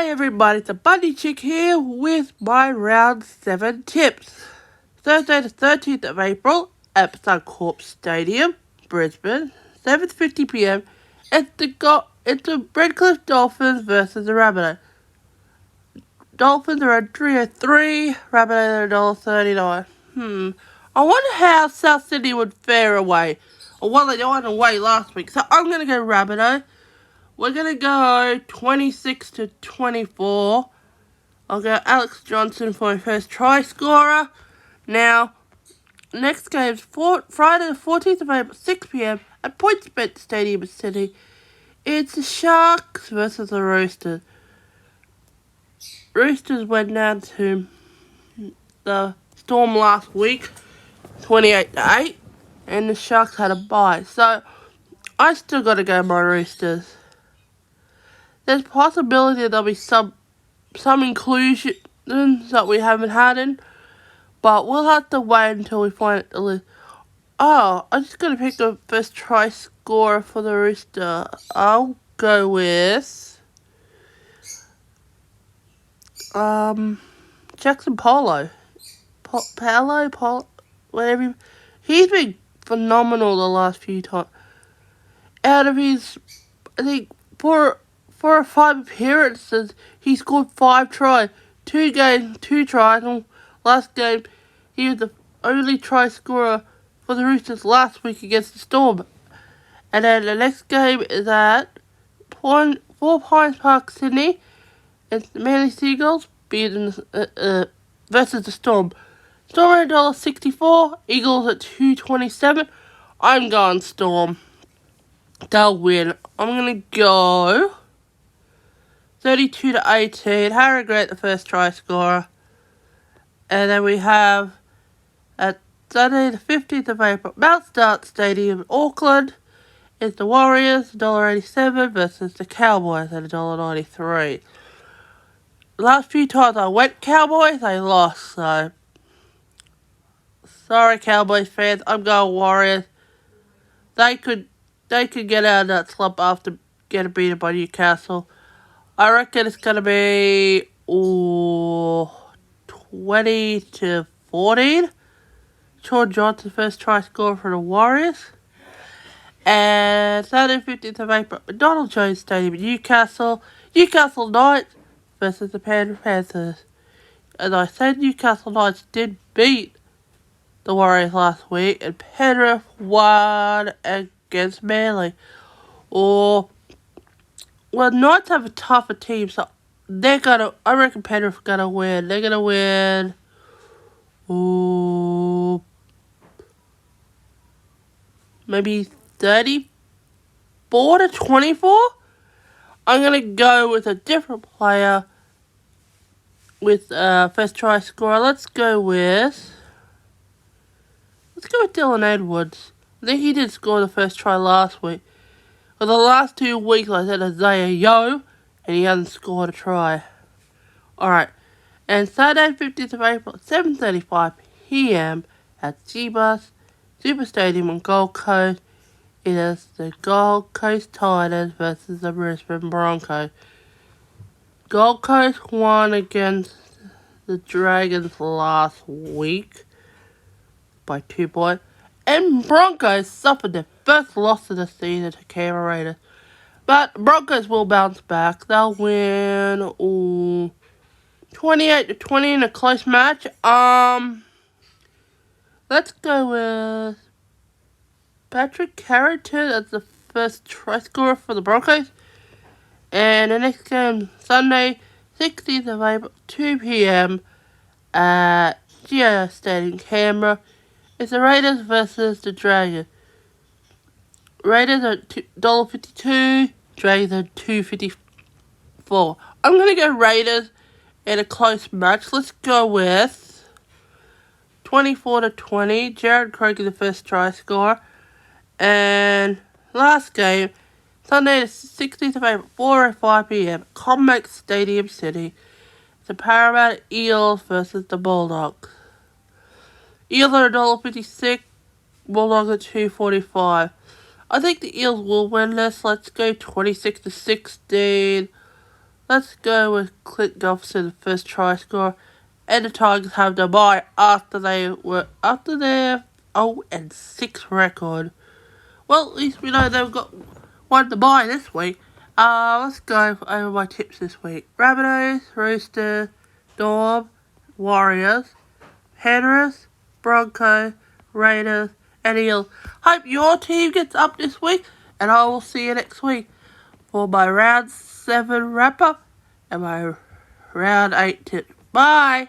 Hi everybody, it's a Bunny Chick here with my round 7 tips. Thursday the 13th of April at Suncorp Stadium, Brisbane, 7:50pm. It's the Redcliffe Dolphins versus the Rabbitohs. Dolphins are at 3.03, Rabbitohs are $1.39. I wonder how South Sydney would fare away. Or well, they went away last week, so I'm going to go Rabbitohs. We're going to go 26-24. I'll go Alex Johnson for my first try scorer. Now, next game is Friday the 14th of April, 6pm at PointsBet Stadium in Sydney. It's the Sharks versus the Roosters. Roosters went down to the Storm last week, 28-8, and the Sharks had a bye. So, I still got to go my Roosters. There's a possibility there'll be some inclusions that we haven't had in, but we'll have to wait until we find the list. Oh, I'm just going to pick the first try scorer for the Rooster. I'll go with Jackson Polo. Whatever. He's been phenomenal the last few times. Out of his, I think, 4 or 5 appearances, he scored 5 tries. 2 games, 2 tries. And last game, he was the only try scorer for the Roosters last week against the Storm. And then the next game is at 4 Pines Park, Sydney. It's the Manly Seagulls versus the Storm. Storm at $1.64, Eagles at $2.27. I'm going Storm. They'll win. I'm going to go 32-18. Harry Grant, the first try scorer. And then we have at Sunday the 15th of April, Mount Start Stadium in Auckland. It's the Warriors, $1.87 versus the Cowboys at $1.93. The last few times I went Cowboys, they lost. So, sorry Cowboys fans, I'm going Warriors. They could get out of that slump after getting beaten by Newcastle. I reckon it's going to be 20-14. Sean Johnson, first try scorer for the Warriors. And Saturday 15th of April, McDonald Jones Stadium in Newcastle. Newcastle Knights versus the Penrith Panthers. As I said, Newcastle Knights did beat the Warriors last week, and Penrith won against Manly. Knights have a tougher team, so I reckon Penrith are gonna win. They're gonna win. Maybe 34-24. I'm gonna go with a different player with first try scorer. Let's go with Dylan Edwards. I think he did score the first try last week. For the last 2 weeks, I said Isaiah Yeo, and he hasn't scored a try. Alright, and Saturday, 15th of April, 7:35pm at G-Bus Super Stadium on Gold Coast. It is the Gold Coast Titans versus the Brisbane Broncos. Gold Coast won against the Dragons last week by 2 points. And Broncos suffered their first loss of the season to Canberra Raiders. But Broncos will bounce back. They'll win 28-20 in a close match. Let's go with Patrick Carrington as the first try scorer for the Broncos. And the next game, Sunday, 16th of April, 2pm at GIO Stadium, Canberra. It's the Raiders versus the Dragons. Raiders are $1.52, Dragons are $2.54. I'm going to go Raiders in a close match. Let's go with 24-20. Jared Craig is the first try scorer. And last game, Sunday the 16th of April, 4:05pm, CommBank Stadium, Sydney. The Parramatta Eels versus the Bulldogs. Eels are $1.56, Bulldogs are $2.45. I think the Eels will win this. Let's go 26-16. let's go with Clint Gulfson, the first try scorer. And the Tigers have the bye after their 0-6 record. Well, at least we know they've got one to bye this week. Let's go over my tips this week. Rabbitohs, Roosters, Storm, Warriors, Penrith, Broncos, Raiders, and Eels. Hope your team gets up this week, and I will see you next week for my round 7 wrap-up and my round 8 tips. Bye!